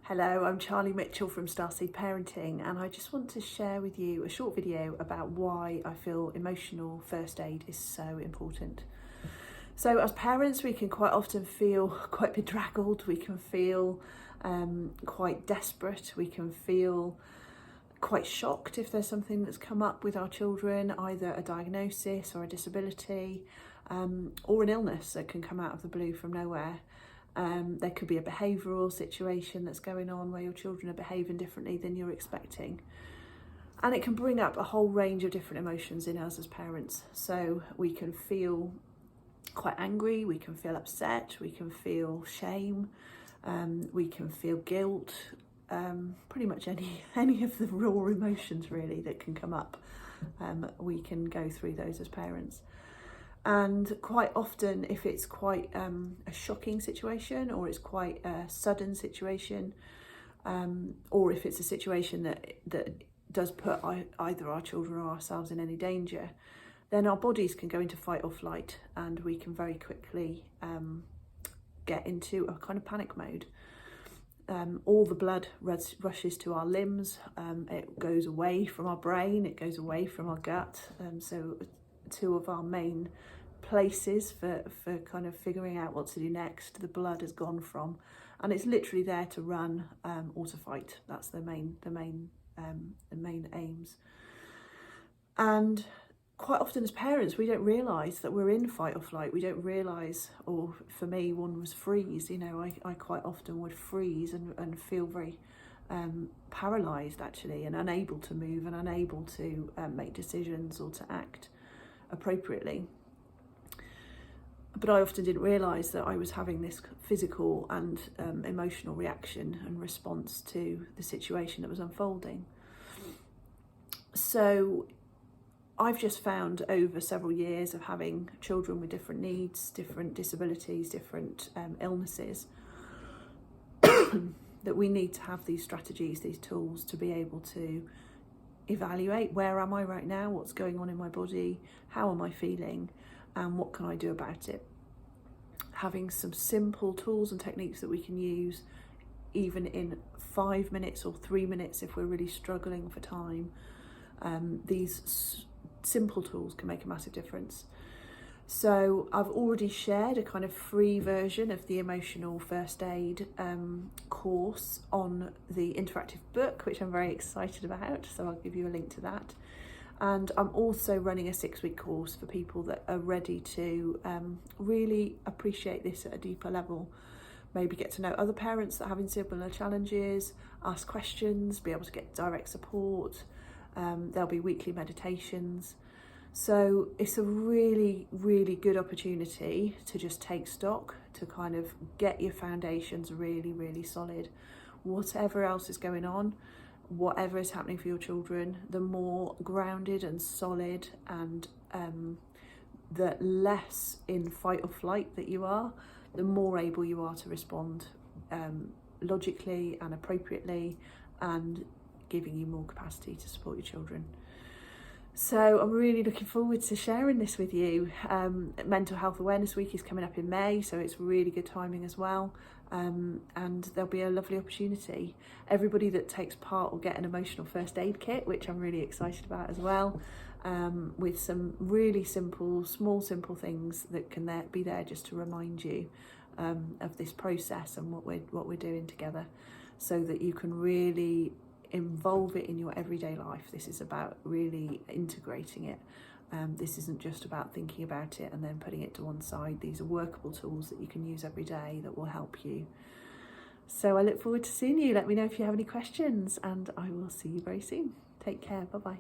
Hello, I'm Charlie Mitchell from Starseed Parenting, and I just want to share with you a short video about why I feel emotional first aid is so important. So as parents, we can quite often feel quite bedraggled, we can feel quite desperate, we can feel quite shocked if there's something that's come up with our children, either a diagnosis or a disability, or an illness that can come out of the blue from nowhere. There could be a behavioural situation that's going on where your children are behaving differently than you're expecting. And it can bring up a whole range of different emotions in us as parents. So we can feel quite angry, we can feel upset, we can feel shame, we can feel guilt, pretty much any of the raw emotions really that can come up. We can go through those as parents. And quite often, if it's quite a shocking situation, or it's quite a sudden situation, or if it's a situation that does put either our children or ourselves in any danger, then our bodies can go into fight or flight, and we can very quickly get into a kind of panic mode. All the blood rushes to our limbs, it goes away from our brain, it goes away from our gut, so two of our main places for kind of figuring out what to do next, the blood has gone from, and it's literally there to run or to fight. That's the main aims. And quite often as parents, we don't realise that we're in fight or flight. We don't realise, or for me, one was freeze. You know, I quite often would freeze and feel very paralysed actually, and unable to move and unable to make decisions or to act appropriately. But I often didn't realise that I was having this physical and emotional reaction and response to the situation that was unfolding. So I've just found over several years of having children with different needs, different disabilities, different illnesses, that we need to have these strategies, these tools to be able to evaluate where am I right now, what's going on in my body, how am I feeling, and what can I do about it. Having some simple tools and techniques that we can use even in 5 minutes or 3 minutes if we're really struggling for time. These simple tools can make a massive difference. So I've already shared a kind of free version of the emotional first aid course on the interactive book, which I'm very excited about, so I'll give you a link to that. And I'm also running a 6-week course for people that are ready to really appreciate this at a deeper level. Maybe get to know other parents that are having similar challenges, ask questions, be able to get direct support. There'll be weekly meditations. So it's a really, really good opportunity to just take stock, to kind of get your foundations really, really solid. Whatever else is going on, whatever is happening for your children, the more grounded and solid and the less in fight or flight that you are, the more able you are to respond logically and appropriately, and giving you more capacity to support your children. So I'm really looking forward to sharing this with you. Mental Health Awareness Week is coming up in May, so it's really good timing as well. And there'll be a lovely opportunity. Everybody that takes part will get an emotional first aid kit, which I'm really excited about as well, with some really simple things that can be there just to remind you of this process and what we're doing together, so that you can really involve it in your everyday life. This is about really integrating it. This isn't just about thinking about it and then putting it to one side. These are workable tools that you can use every day that will help you. So I look forward to seeing you. Let me know if you have any questions, and I will see you very soon. Take care. Bye-bye.